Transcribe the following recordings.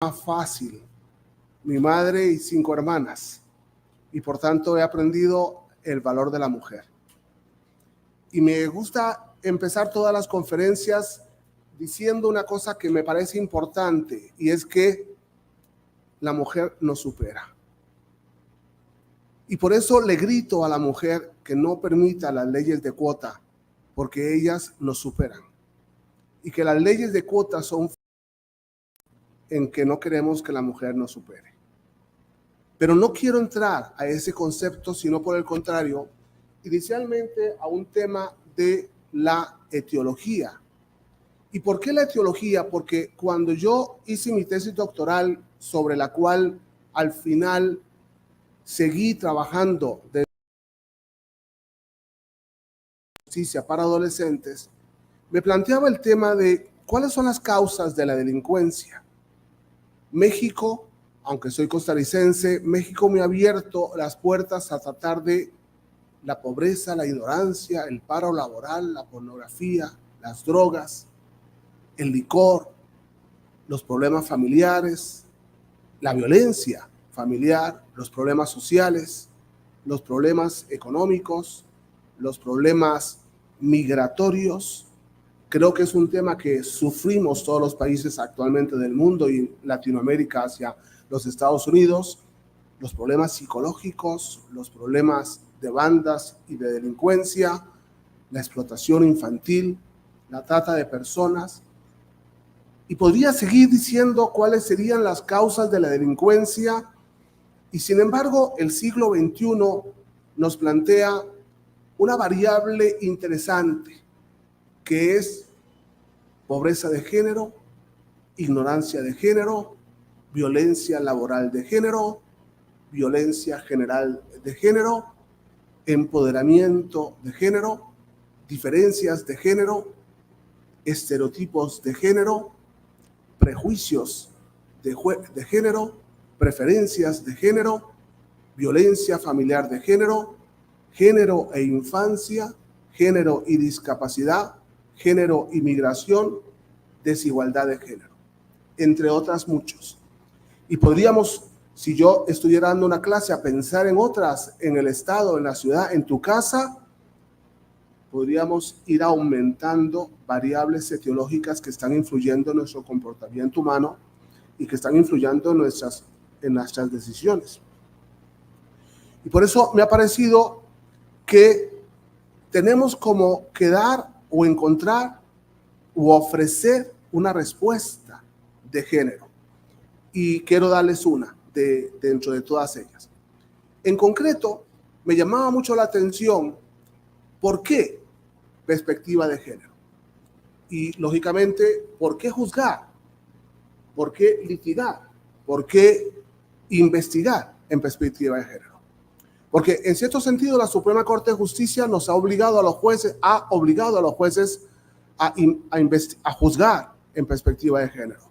más fácil. Mi madre y 5 hermanas, y por tanto he aprendido el valor de la mujer. Y me gusta empezar todas las conferencias diciendo una cosa que me parece importante, y es que la mujer nos supera. Y por eso le grito a la mujer que no permita las leyes de cuota, porque ellas nos superan. Y que las leyes de cuota son en que no queremos que la mujer nos supere. Pero no quiero entrar a ese concepto, sino por el contrario, inicialmente a un tema de la etiología. ¿Y por qué la etiología? Porque cuando yo hice mi tesis doctoral, sobre la cual al final seguí trabajando de justicia para adolescentes, me planteaba el tema de cuáles son las causas de la delincuencia. México, aunque soy costarricense, México me ha abierto las puertas a tratar de la pobreza, la ignorancia, el paro laboral, la pornografía, las drogas, el licor, los problemas familiares, la violencia familiar, los problemas sociales, los problemas económicos, los problemas migratorios. Creo que es un tema que sufrimos todos los países actualmente del mundo y Latinoamérica hacia los Estados Unidos, los problemas psicológicos, los problemas de bandas y de delincuencia, la explotación infantil, la trata de personas. Y podría seguir diciendo cuáles serían las causas de la delincuencia. Y sin embargo, el siglo XXI nos plantea una variable interesante, que es pobreza de género, ignorancia de género, violencia laboral de género, violencia general de género, empoderamiento de género, diferencias de género, estereotipos de género, prejuicios de género, preferencias de género, violencia familiar de género, género e infancia, género y discapacidad, género y migración, desigualdad de género, entre otras muchos. Y podríamos, si yo estuviera dando una clase, a pensar en otras, en el estado, en la ciudad, en tu casa, podríamos ir aumentando variables etiológicas que están influyendo en nuestro comportamiento humano y que están influyendo en nuestras decisiones. Y por eso me ha parecido que tenemos como que dar o encontrar u ofrecer una respuesta de género. Y quiero darles una dentro de todas ellas. En concreto, me llamaba mucho la atención ¿por qué perspectiva de género? Y lógicamente, ¿por qué juzgar? ¿Por qué litigar? ¿Por qué investigar en perspectiva de género? Porque en cierto sentido la Suprema Corte de Justicia nos ha obligado a los jueces, a juzgar en perspectiva de género.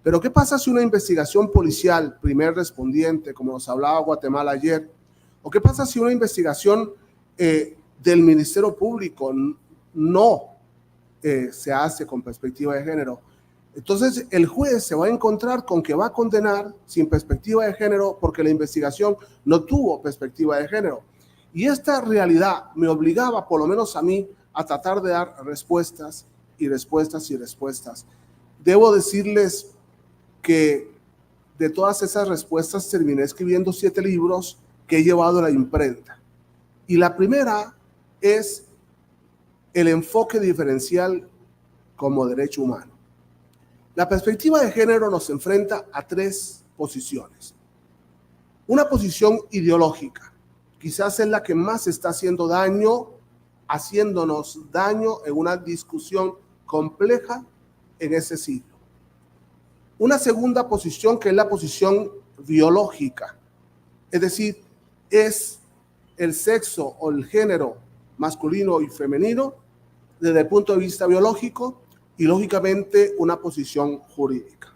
Pero ¿qué pasa si una investigación policial, primer respondiente, como nos hablaba Guatemala ayer, o qué pasa si una investigación del Ministerio Público no se hace con perspectiva de género? Entonces el juez se va a encontrar con que va a condenar sin perspectiva de género porque la investigación no tuvo perspectiva de género. Y esta realidad me obligaba, por lo menos a mí, a tratar de dar respuestas y respuestas y respuestas. Debo decirles que de todas esas respuestas terminé escribiendo 7 libros que he llevado a la imprenta. Y la primera es el enfoque diferencial como derecho humano. La perspectiva de género nos enfrenta a 3 posiciones. Una posición ideológica, quizás es la que más está haciéndonos daño en una discusión compleja en ese siglo. Una segunda posición que es la posición biológica, es decir, es el sexo o el género masculino y femenino desde el punto de vista biológico y lógicamente una posición jurídica.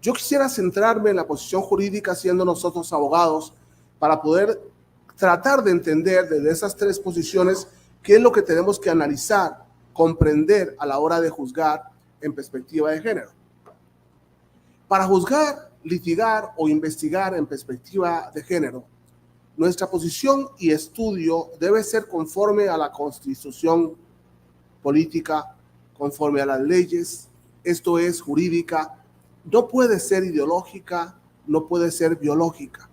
Yo quisiera centrarme en la posición jurídica siendo nosotros abogados para poder tratar de entender desde esas 3 posiciones qué es lo que tenemos que analizar, comprender a la hora de juzgar en perspectiva de género. Para juzgar, litigar o investigar en perspectiva de género, nuestra posición y estudio debe ser conforme a la Constitución política, conforme a las leyes, esto es jurídica, no puede ser ideológica, no puede ser biológica.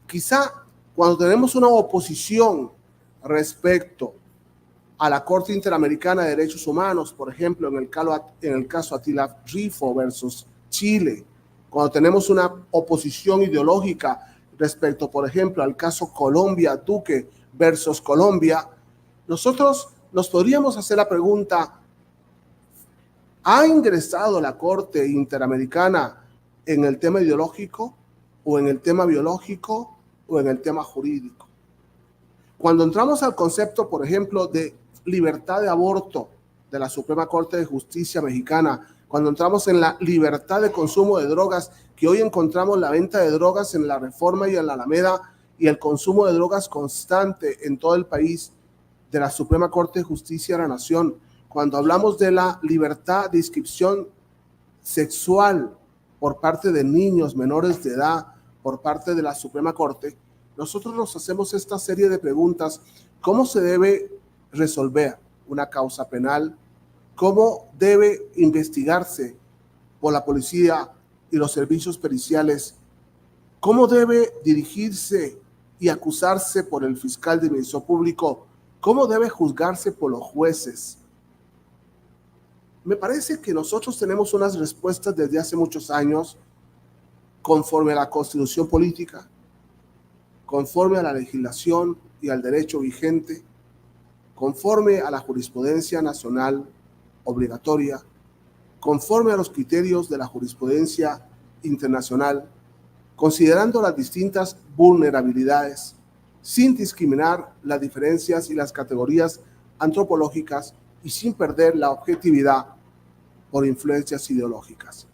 Quizá cuando tenemos una oposición respecto a la Corte Interamericana de Derechos Humanos, por ejemplo, en el caso Attila Rifo versus Chile, cuando tenemos una oposición ideológica respecto, por ejemplo, al caso Colombia, Duque versus Colombia, nosotros nos podríamos hacer la pregunta, ¿ha ingresado la Corte Interamericana en el tema ideológico o en el tema biológico o en el tema jurídico? Cuando entramos al concepto, por ejemplo, de libertad de aborto de la Suprema Corte de Justicia mexicana, cuando entramos en la libertad de consumo de drogas, que hoy encontramos la venta de drogas en la Reforma y en la Alameda y el consumo de drogas constante en todo el país de la Suprema Corte de Justicia de la Nación, cuando hablamos de la libertad de inscripción sexual por parte de niños menores de edad, por parte de la Suprema Corte, nosotros nos hacemos esta serie de preguntas. ¿Cómo se debe resolver una causa penal? ¿Cómo debe investigarse por la policía y los servicios periciales? ¿Cómo debe dirigirse y acusarse por el fiscal de Ministerio Público? ¿Cómo debe juzgarse por los jueces? Me parece que nosotros tenemos unas respuestas desde hace muchos años conforme a la Constitución política, conforme a la legislación y al derecho vigente, conforme a la jurisprudencia nacional obligatoria, conforme a los criterios de la jurisprudencia internacional, considerando las distintas vulnerabilidades, sin discriminar las diferencias y las categorías antropológicas y sin perder la objetividad por influencias ideológicas.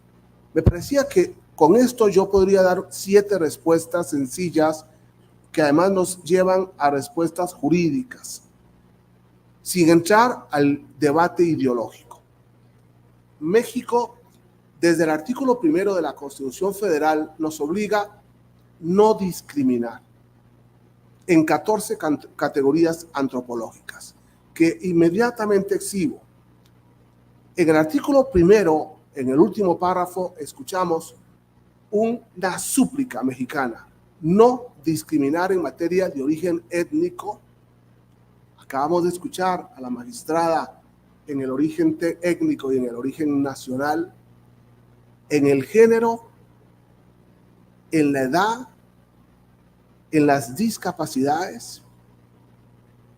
Me parecía que con esto yo podría dar 7 respuestas sencillas que además nos llevan a respuestas jurídicas, sin entrar al debate ideológico. México, desde el artículo 1 de la Constitución Federal, nos obliga a no discriminar en 14 categorías antropológicas, que inmediatamente exhibo. En el artículo 1, en el último párrafo, escuchamos una súplica mexicana: no discriminar en materia de origen étnico. Acabamos de escuchar a la magistrada en el origen étnico y en el origen nacional, en el género, en la edad, en las discapacidades,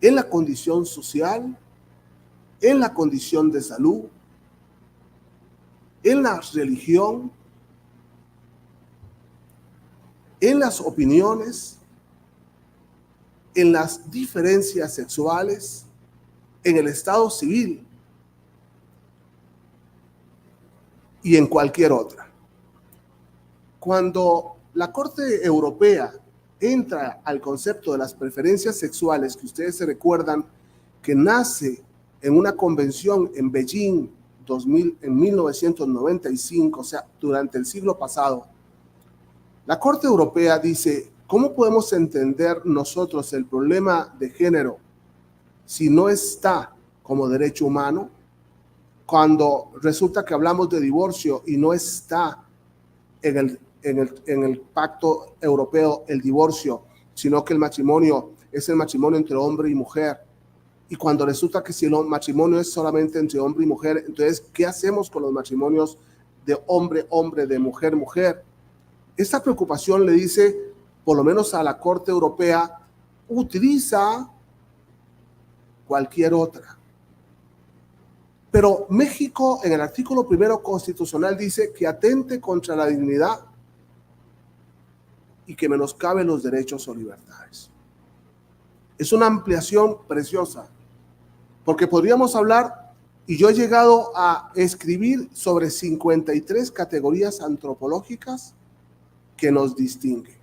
en la condición social, en la condición de salud, en la religión, en las opiniones, en las diferencias sexuales, en el estado civil y en cualquier otra. Cuando la Corte Europea entra al concepto de las preferencias sexuales, que ustedes se recuerdan que nace en una convención en Beijing en 1995, o sea, durante el siglo pasado, la Corte Europea dice: ¿cómo podemos entender nosotros el problema de género si no está como derecho humano? Cuando resulta que hablamos de divorcio y no está en el pacto europeo el divorcio, sino que el matrimonio es el matrimonio entre hombre y mujer. Y cuando resulta que si el matrimonio es solamente entre hombre y mujer, entonces, ¿qué hacemos con los matrimonios de hombre-hombre, de mujer-mujer? Esta preocupación le dice, por lo menos a la Corte Europea, utiliza cualquier otra. Pero México, en el artículo 1 constitucional, dice que atente contra la dignidad y que menoscabe los derechos o libertades. Es una ampliación preciosa, porque podríamos hablar, y yo he llegado a escribir sobre 53 categorías antropológicas que nos distinguen.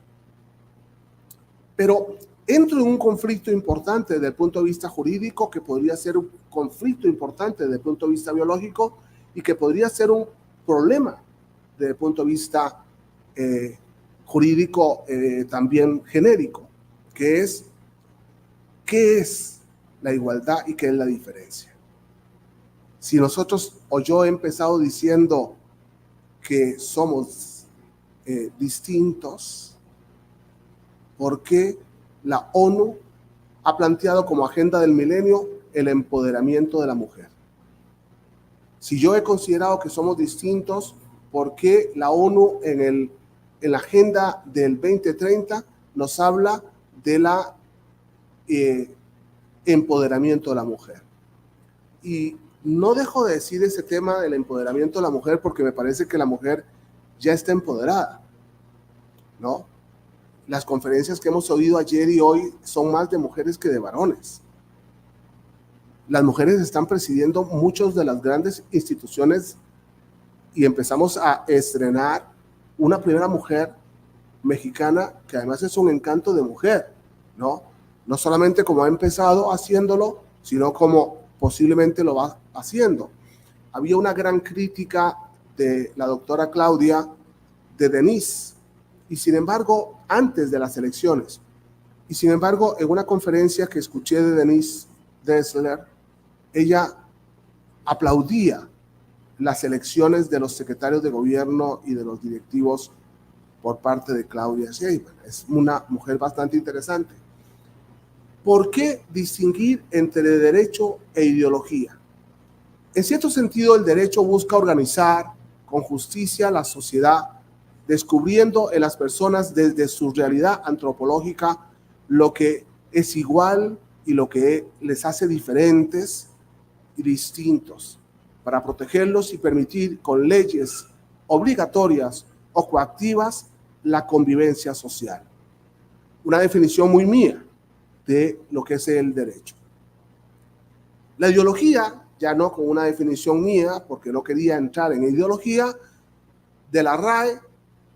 Pero entro en un conflicto importante desde el punto de vista jurídico, que podría ser un conflicto importante desde el punto de vista biológico y que podría ser un problema desde el punto de vista jurídico también genérico, que es qué es la igualdad y qué es la diferencia. Si nosotros o yo he empezado diciendo que somos distintos, ¿por qué la ONU ha planteado como agenda del milenio el empoderamiento de la mujer? Si yo he considerado que somos distintos, ¿por qué la ONU en la agenda del 2030 nos habla de la empoderamiento de la mujer? Y no dejo de decir ese tema del empoderamiento de la mujer porque me parece que la mujer ya está empoderada, ¿no? Las conferencias que hemos oído ayer y hoy son más de mujeres que de varones. Las mujeres están presidiendo muchas de las grandes instituciones y empezamos a estrenar una primera mujer mexicana que además es un encanto de mujer, ¿no? No solamente como ha empezado haciéndolo, sino como posiblemente lo va haciendo. Había una gran crítica de la doctora Claudia de Denise, y sin embargo, antes de las elecciones, y sin embargo, en una conferencia que escuché de Denise Dresler, ella aplaudía las elecciones de los secretarios de gobierno y de los directivos por parte de Claudia Sheinbaum. Es una mujer bastante interesante. ¿Por qué distinguir entre derecho e ideología? En cierto sentido, el derecho busca organizar con justicia la sociedad, descubriendo en las personas desde su realidad antropológica lo que es igual y lo que les hace diferentes y distintos, para protegerlos y permitir con leyes obligatorias o coactivas la convivencia social. Una definición muy mía de lo que es el derecho. La ideología, ya no con una definición mía, porque no quería entrar en ideología, de la RAE,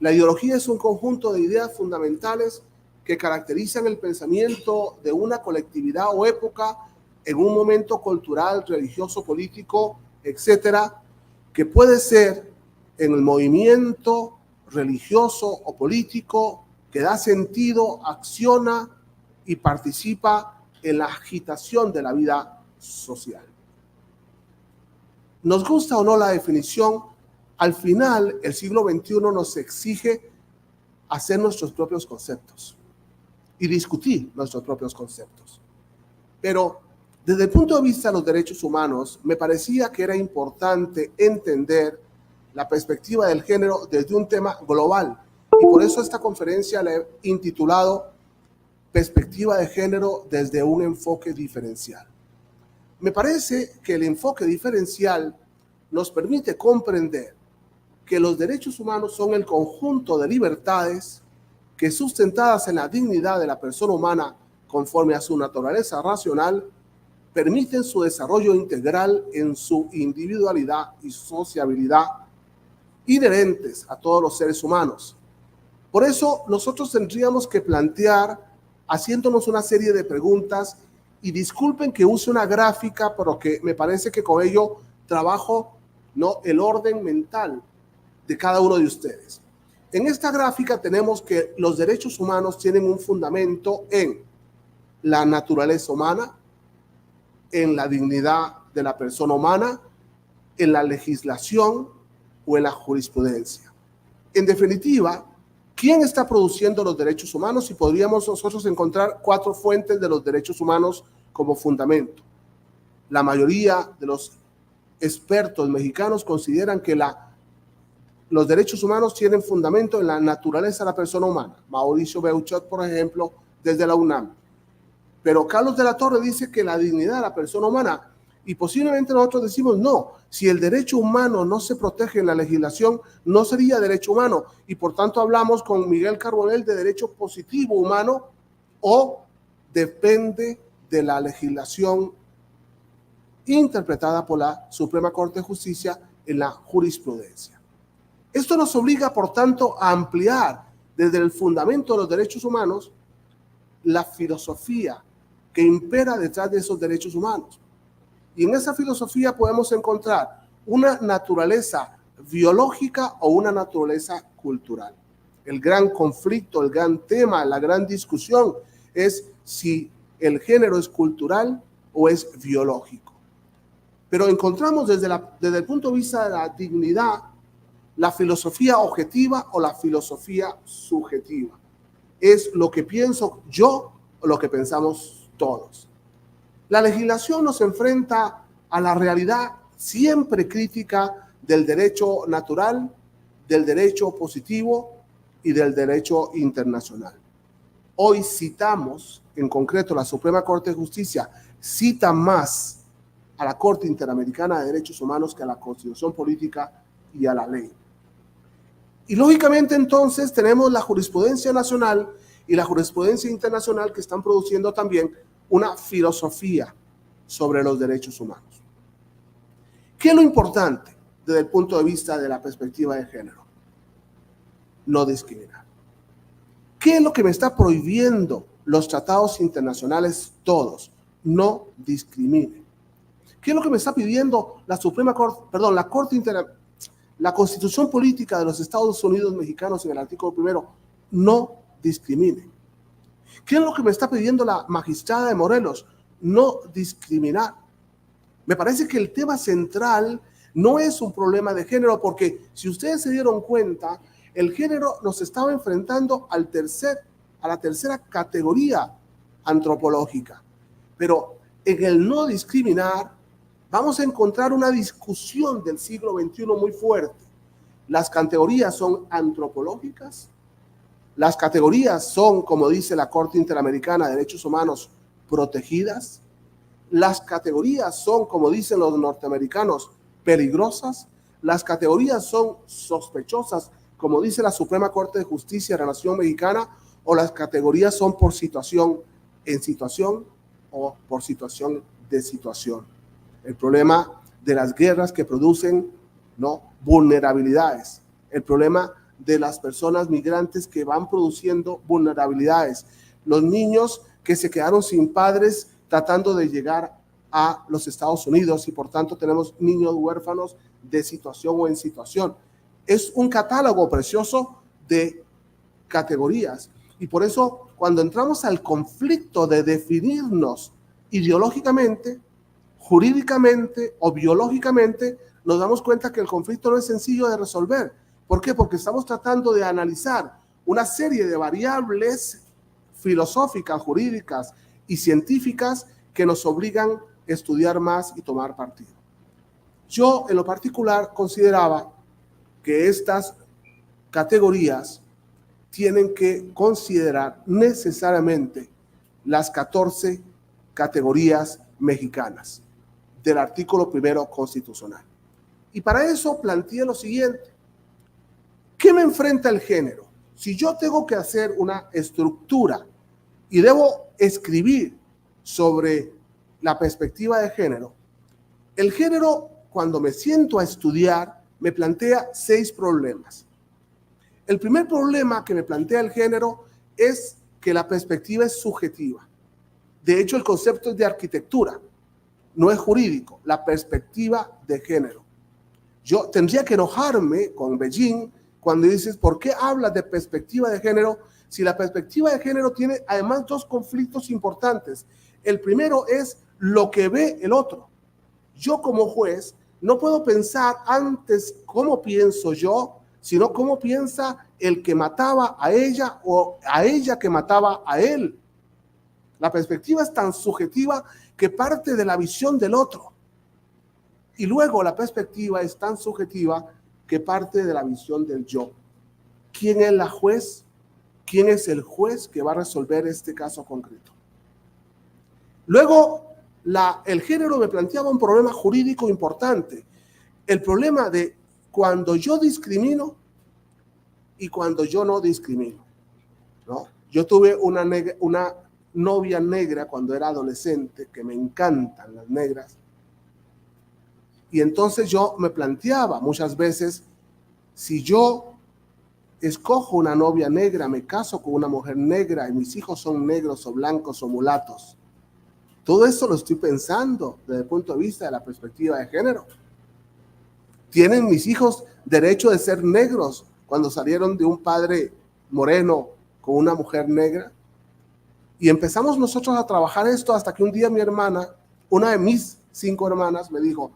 la ideología es un conjunto de ideas fundamentales que caracterizan el pensamiento de una colectividad o época en un momento cultural, religioso, político, etcétera, que puede ser en el movimiento religioso o político que da sentido, acciona y participa en la agitación de la vida social. Nos gusta o no la definición, al final el siglo XXI nos exige hacer nuestros propios conceptos y discutir nuestros propios conceptos. Pero desde el punto de vista de los derechos humanos, me parecía que era importante entender la perspectiva del género desde un tema global. Y por eso esta conferencia la he intitulado Perspectiva de género desde un enfoque diferencial. Me parece que el enfoque diferencial nos permite comprender que los derechos humanos son el conjunto de libertades que, sustentadas en la dignidad de la persona humana conforme a su naturaleza racional, permiten su desarrollo integral en su individualidad y sociabilidad inherentes a todos los seres humanos. Por eso nosotros tendríamos que plantear haciéndonos una serie de preguntas, y disculpen que use una gráfica, pero que me parece que con ello trabajo, ¿no?, el orden mental de cada uno de ustedes. En esta gráfica tenemos que los derechos humanos tienen un fundamento en la naturaleza humana, en la dignidad de la persona humana, en la legislación o en la jurisprudencia. En definitiva, ¿quién está produciendo los derechos humanos? Y podríamos nosotros encontrar 4 fuentes de los derechos humanos como fundamento. La mayoría de los expertos mexicanos consideran que los derechos humanos tienen fundamento en la naturaleza de la persona humana. Mauricio Beuchat, por ejemplo, desde la UNAM. Pero Carlos de la Torre dice que la dignidad de la persona humana, y posiblemente nosotros decimos no, si el derecho humano no se protege en la legislación, no sería derecho humano, y por tanto hablamos con Miguel Carbonell de derecho positivo humano, o depende de la legislación interpretada por la Suprema Corte de Justicia en la jurisprudencia. Esto nos obliga, por tanto, a ampliar desde el fundamento de los derechos humanos la filosofía que impera detrás de esos derechos humanos. Y en esa filosofía podemos encontrar una naturaleza biológica o una naturaleza cultural. El gran conflicto, el gran tema, la gran discusión es si el género es cultural o es biológico. Pero encontramos desde el punto de vista de la dignidad, la filosofía objetiva o la filosofía subjetiva. Es lo que pienso yo o lo que pensamos todos. La legislación nos enfrenta a la realidad siempre crítica del derecho natural, del derecho positivo y del derecho internacional. Hoy citamos, en concreto la Suprema Corte de Justicia cita más a la Corte Interamericana de Derechos Humanos que a la Constitución Política y a la ley. Y lógicamente entonces tenemos la jurisprudencia nacional y la jurisprudencia internacional que están produciendo también una filosofía sobre los derechos humanos. ¿Qué es lo importante desde el punto de vista de la perspectiva de género? No discriminar. ¿Qué es lo que me está prohibiendo los tratados internacionales todos? No discrimine. ¿Qué es lo que me está pidiendo la Suprema Corte, perdón, la Corte Interamericana? La Constitución Política de los Estados Unidos Mexicanos en el artículo 1, no discrimine. ¿Qué es lo que me está pidiendo la magistrada de Morelos? No discriminar. Me parece que el tema central no es un problema de género, porque si ustedes se dieron cuenta, el género nos estaba enfrentando a la tercera categoría antropológica. Pero en el no discriminar, vamos a encontrar una discusión del siglo XXI muy fuerte. Las categorías son antropológicas, las categorías son, como dice la Corte Interamericana de Derechos Humanos, protegidas, las categorías son, como dicen los norteamericanos, peligrosas, las categorías son sospechosas, como dice la Suprema Corte de Justicia de la Nación Mexicana, o las categorías son por situación en situación o por situación de situación. El problema de las guerras que producen, ¿no?, vulnerabilidades. El problema de las personas migrantes que van produciendo vulnerabilidades. Los niños que se quedaron sin padres tratando de llegar a los Estados Unidos y por tanto tenemos niños huérfanos de situación o en situación. Es un catálogo precioso de categorías y por eso cuando entramos al conflicto de definirnos ideológicamente, jurídicamente o biológicamente, nos damos cuenta que el conflicto no es sencillo de resolver. ¿Por qué? Porque estamos tratando de analizar una serie de variables filosóficas, jurídicas y científicas que nos obligan a estudiar más y tomar partido. Yo, en lo particular, consideraba que estas categorías tienen que considerar necesariamente las 14 categorías mexicanas del artículo 1 constitucional. Y para eso planteé lo siguiente. ¿Qué me enfrenta el género? Si yo tengo que hacer una estructura y debo escribir sobre la perspectiva de género, el género, cuando me siento a estudiar, me plantea 6 problemas. El primer problema que me plantea el género es que la perspectiva es subjetiva. De hecho, el concepto es de arquitectura, no es jurídico, la perspectiva de género. Yo tendría que enojarme con Beijing cuando dices, ¿por qué hablas de perspectiva de género? Si la perspectiva de género tiene además 2 conflictos importantes. El primero es lo que ve el otro. Yo como juez no puedo pensar antes cómo pienso yo, sino cómo piensa el que mataba a ella o a ella que mataba a él. La perspectiva es tan subjetiva que parte de la visión del otro. Y luego la perspectiva es tan subjetiva que parte de la visión del yo. ¿Quién es la juez? ¿Quién es el juez que va a resolver este caso concreto? Luego, el género me planteaba un problema jurídico importante. El problema de cuando yo discrimino y cuando yo no discrimino, ¿no? Yo tuve una novia negra cuando era adolescente, que me encantan las negras, y entonces yo me planteaba muchas veces, si yo escojo una novia negra, me caso con una mujer negra y mis hijos son negros o blancos o mulatos, todo eso lo estoy pensando desde el punto de vista de la perspectiva de género. ¿Tienen mis hijos derecho de ser negros cuando salieron de un padre moreno con una mujer negra? Y empezamos nosotros a trabajar esto hasta que un día mi hermana, una de mis 5 hermanas, me dijo: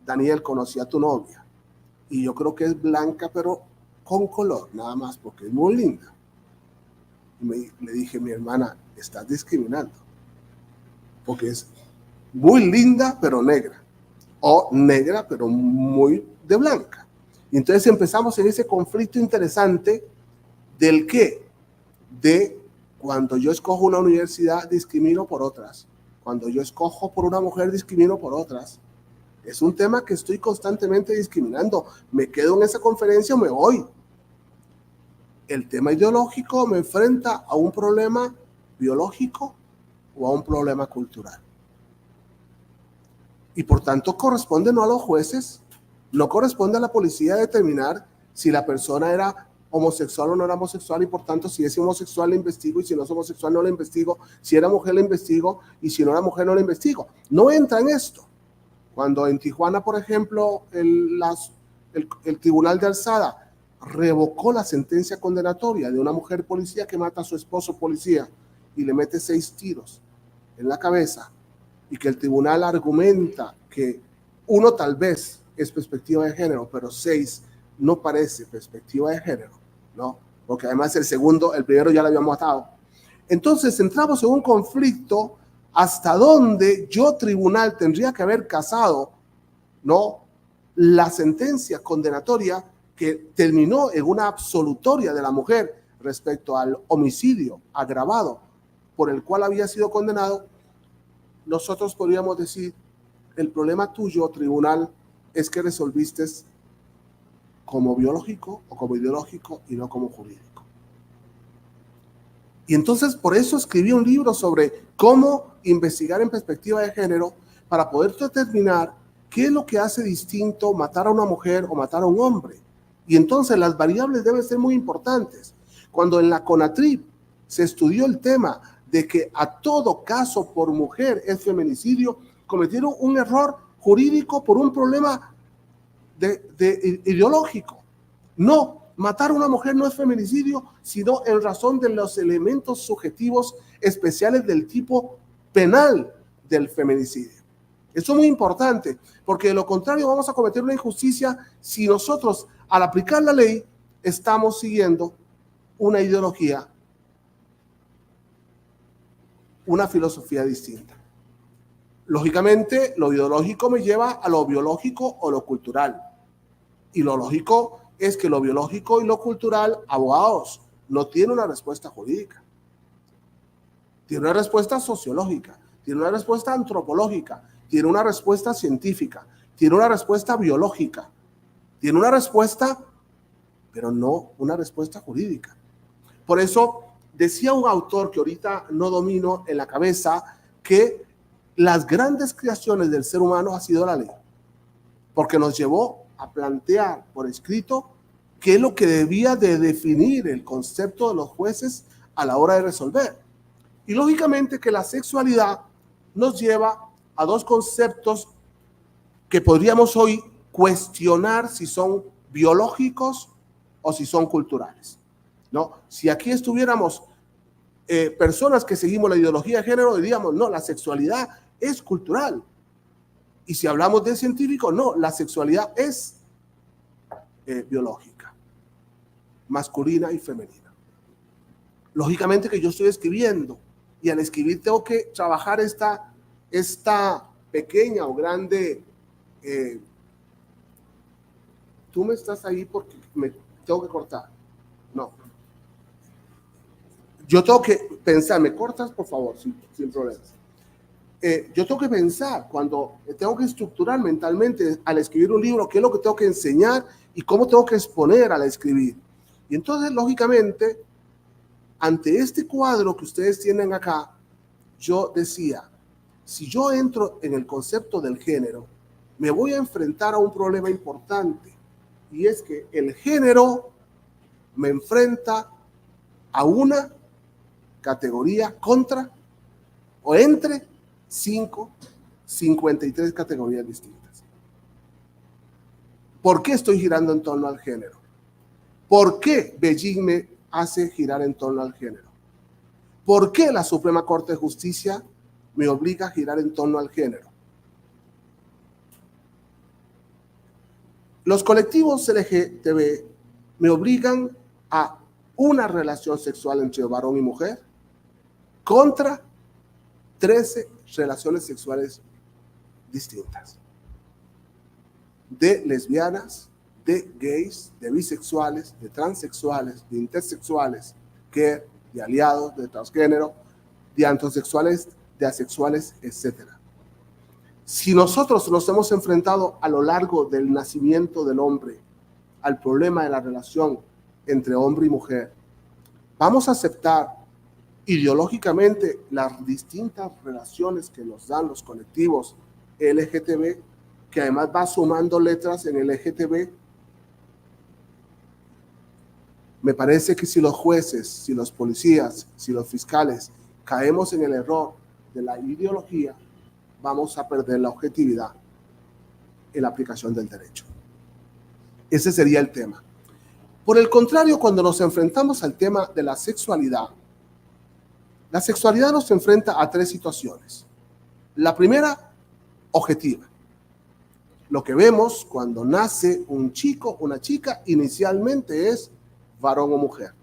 Daniel, conocí a tu novia y yo creo que es blanca, pero con color, nada más, porque es muy linda. Y le dije: mi hermana, estás discriminando, porque es muy linda, pero negra, o negra, pero muy de blanca. Y entonces empezamos en ese conflicto interesante del qué, de cuando yo escojo una universidad, discrimino por otras. Cuando yo escojo por una mujer, discrimino por otras. Es un tema que estoy constantemente discriminando. Me quedo en esa conferencia o me voy. El tema ideológico me enfrenta a un problema biológico o a un problema cultural. Y por tanto corresponde no a los jueces, no corresponde a la policía determinar si la persona era homosexual o no era homosexual, y por tanto si es homosexual le investigo, y si no es homosexual no le investigo, si era mujer le investigo, y si no era mujer no le investigo. No entra en esto. Cuando en Tijuana, por ejemplo, el Tribunal de Alzada revocó la sentencia condenatoria de una mujer policía que mata a su esposo policía y le mete 6 tiros en la cabeza, y que el tribunal argumenta que 1 tal vez es perspectiva de género, pero 6 no parece perspectiva de género, ¿no? Porque además el primero ya lo había matado. Entonces entramos en un conflicto hasta donde yo, tribunal, tendría que haber casado, ¿no?, la sentencia condenatoria que terminó en una absolutoria de la mujer respecto al homicidio agravado por el cual había sido condenado. Nosotros podríamos decir: el problema tuyo, tribunal, es que resolviste como biológico o como ideológico y no como jurídico. Y entonces por eso escribí un libro sobre cómo investigar en perspectiva de género, para poder determinar qué es lo que hace distinto matar a una mujer o matar a un hombre. Y entonces las variables deben ser muy importantes. Cuando en la CONATRIP se estudió el tema de que a todo caso por mujer es feminicidio, cometieron un error jurídico por un problema ideológico. No, matar a una mujer no es feminicidio, sino en razón de los elementos subjetivos especiales del tipo penal del feminicidio. Eso es muy importante, porque de lo contrario vamos a cometer una injusticia si nosotros, al aplicar la ley, estamos siguiendo una ideología, una filosofía distinta. Lógicamente, lo ideológico me lleva a lo biológico o lo cultural. Y lo lógico es que lo biológico y lo cultural, abogados, no tiene una respuesta jurídica. Tiene una respuesta sociológica, tiene una respuesta antropológica, tiene una respuesta científica, tiene una respuesta biológica, tiene una respuesta, pero no una respuesta jurídica. Por eso decía un autor que ahorita no domino en la cabeza, que las grandes creaciones del ser humano ha sido la ley, porque nos llevó a plantear por escrito qué es lo que debía de definir el concepto de los jueces a la hora de resolver. Y lógicamente que la sexualidad nos lleva a 2 conceptos que podríamos hoy cuestionar si son biológicos o si son culturales, ¿no? Si aquí estuviéramos personas que seguimos la ideología de género, diríamos: no, la sexualidad es cultural. Y si hablamos de científico, no, la sexualidad es biológica, masculina y femenina. Lógicamente que yo estoy escribiendo, y al escribir tengo que trabajar esta pequeña o grande... tú me estás ahí porque me tengo que cortar. No. Yo tengo que pensar, ¿me cortas, por favor? Sin problemas. Yo tengo que pensar, cuando tengo que estructurar mentalmente al escribir un libro, qué es lo que tengo que enseñar y cómo tengo que exponer al escribir. Y entonces, lógicamente, ante este cuadro que ustedes tienen acá, yo decía: si yo entro en el concepto del género, me voy a enfrentar a un problema importante, y es que el género me enfrenta a una categoría contra o entre 53 categorías distintas. ¿Por qué estoy girando en torno al género? ¿Por qué Beijing me hace girar en torno al género? ¿Por qué la Suprema Corte de Justicia me obliga a girar en torno al género? Los colectivos LGTB me obligan a una relación sexual entre varón y mujer contra 13 relaciones sexuales distintas. De lesbianas, de gays, de bisexuales, de transexuales, de intersexuales, queer, de aliados, de transgénero, de antosexuales, de asexuales, etc. Si nosotros nos hemos enfrentado a lo largo del nacimiento del hombre al problema de la relación entre hombre y mujer, vamos a aceptar ideológicamente las distintas relaciones que nos dan los colectivos LGTB, que además va sumando letras en el LGTB. Me parece que si los jueces, si los policías, si los fiscales caemos en el error de la ideología, vamos a perder la objetividad en la aplicación del derecho. Ese sería el tema. Por el contrario, cuando nos enfrentamos al tema de la sexualidad nos enfrenta a 3 situaciones. La primera, objetiva. Lo que vemos cuando nace un chico, una chica, inicialmente es varón o mujer.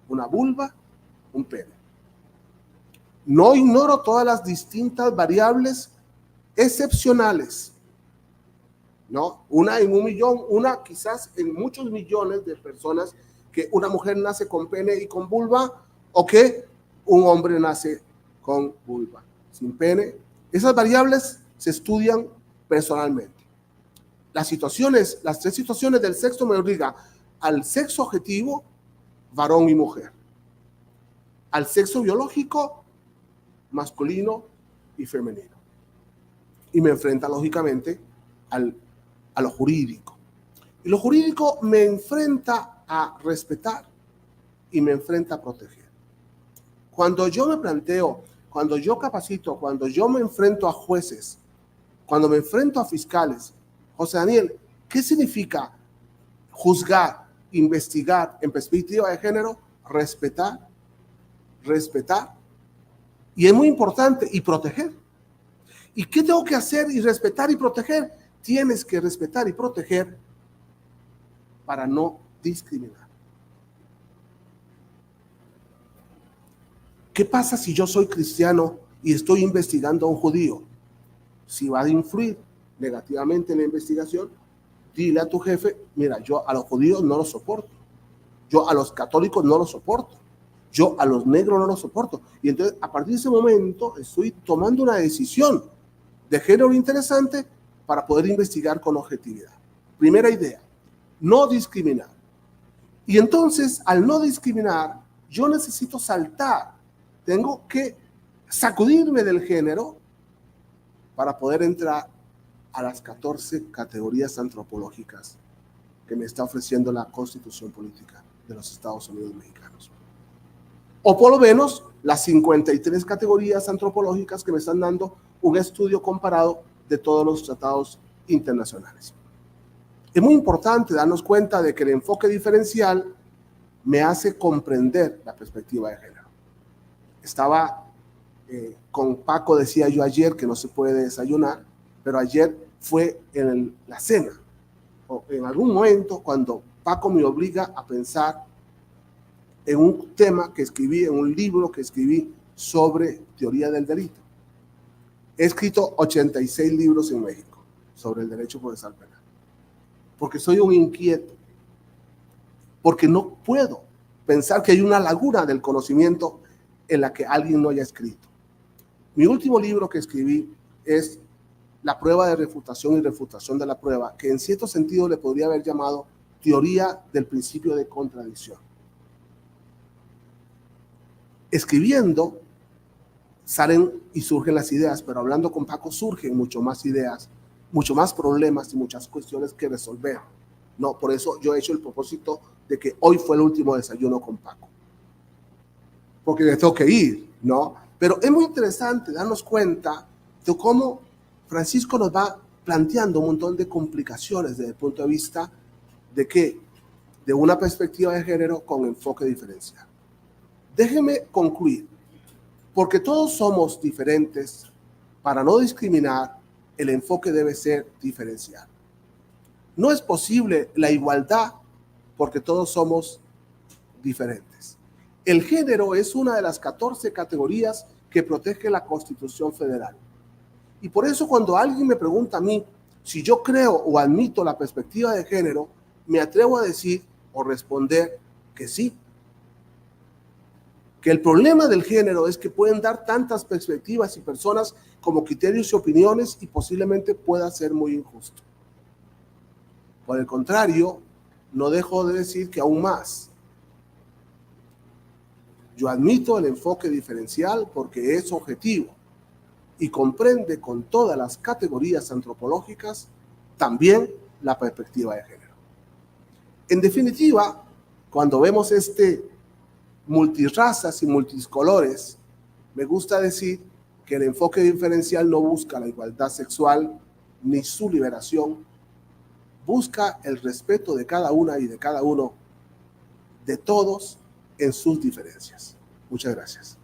Una vulva, un pene. No ignoro todas las distintas variables excepcionales, ¿no? Una en 1 millón, una quizás en muchos millones de personas, que una mujer nace con pene y con vulva, o que un hombre nace con vulva, sin pene. Esas variables se estudian personalmente. Las 3 situaciones del sexo me obligan al sexo objetivo, varón y mujer. Al sexo biológico, masculino y femenino. Y me enfrenta lógicamente a lo jurídico. Y lo jurídico me enfrenta a respetar y me enfrenta a proteger. Cuando yo me planteo, cuando yo capacito, cuando yo me enfrento a jueces, cuando me enfrento a fiscales, José Daniel, ¿qué significa juzgar, investigar en perspectiva de género? Respetar. Y es muy importante, y proteger. ¿Y qué tengo que hacer y respetar y proteger? Tienes que respetar y proteger para no discriminar. ¿Qué pasa si yo soy cristiano y estoy investigando a un judío? Si va a influir negativamente en la investigación, dile a tu jefe, mira, yo a los judíos no los soporto, yo a los católicos no los soporto, yo a los negros no los soporto. Y entonces, a partir de ese momento, estoy tomando una decisión de género interesante para poder investigar con objetividad. Primera idea, no discriminar. Y entonces, al no discriminar, yo necesito saltar. Tengo que sacudirme del género para poder entrar a las 14 categorías antropológicas que me está ofreciendo la Constitución Política de los Estados Unidos Mexicanos. O por lo menos las 53 categorías antropológicas que me están dando un estudio comparado de todos los tratados internacionales. Es muy importante darnos cuenta de que el enfoque diferencial me hace comprender la perspectiva de género. Estaba con Paco, decía yo ayer que no se puede desayunar, pero ayer fue en la cena, o en algún momento cuando Paco me obliga a pensar en un tema que escribí, en un libro que escribí sobre teoría del delito. He escrito 86 libros en México sobre el derecho procesal penal, porque soy un inquieto, porque no puedo pensar que hay una laguna del conocimiento en la que alguien no haya escrito. Mi último libro que escribí es La prueba de refutación y refutación de la prueba, que en cierto sentido le podría haber llamado teoría del principio de contradicción. Escribiendo salen y surgen las ideas, pero hablando con Paco surgen mucho más ideas, mucho más problemas y muchas cuestiones que resolver. No, por eso yo he hecho el propósito de que hoy fue el último desayuno con Paco, porque me tengo que ir, ¿no? Pero es muy interesante darnos cuenta de cómo Francisco nos va planteando un montón de complicaciones desde el punto de vista de que, de una perspectiva de género con enfoque diferencial. Déjeme concluir, porque todos somos diferentes, para no discriminar, el enfoque debe ser diferencial. No es posible la igualdad porque todos somos diferentes. El género es una de las 14 categorías que protege la Constitución Federal. Y por eso cuando alguien me pregunta a mí si yo creo o admito la perspectiva de género, me atrevo a decir o responder que sí. Que el problema del género es que pueden dar tantas perspectivas y personas como criterios y opiniones y posiblemente pueda ser muy injusto. Por el contrario, no dejo de decir que aún más. Yo admito el enfoque diferencial porque es objetivo y comprende con todas las categorías antropológicas también la perspectiva de género. En definitiva, cuando vemos multirrazas y multicolores, me gusta decir que el enfoque diferencial no busca la igualdad sexual ni su liberación, busca el respeto de cada una y de cada uno, de todos en sus diferencias. Muchas gracias.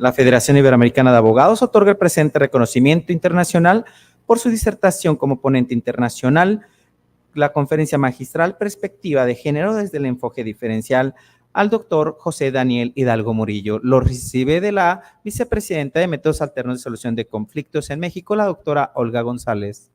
La Federación Iberoamericana de Abogados otorga el presente reconocimiento internacional por su disertación como ponente internacional, la conferencia magistral Perspectiva de Género desde el enfoque diferencial, al doctor José Daniel Hidalgo Murillo. Lo recibe de la vicepresidenta de Métodos Alternos de Solución de Conflictos en México, la doctora Olga González.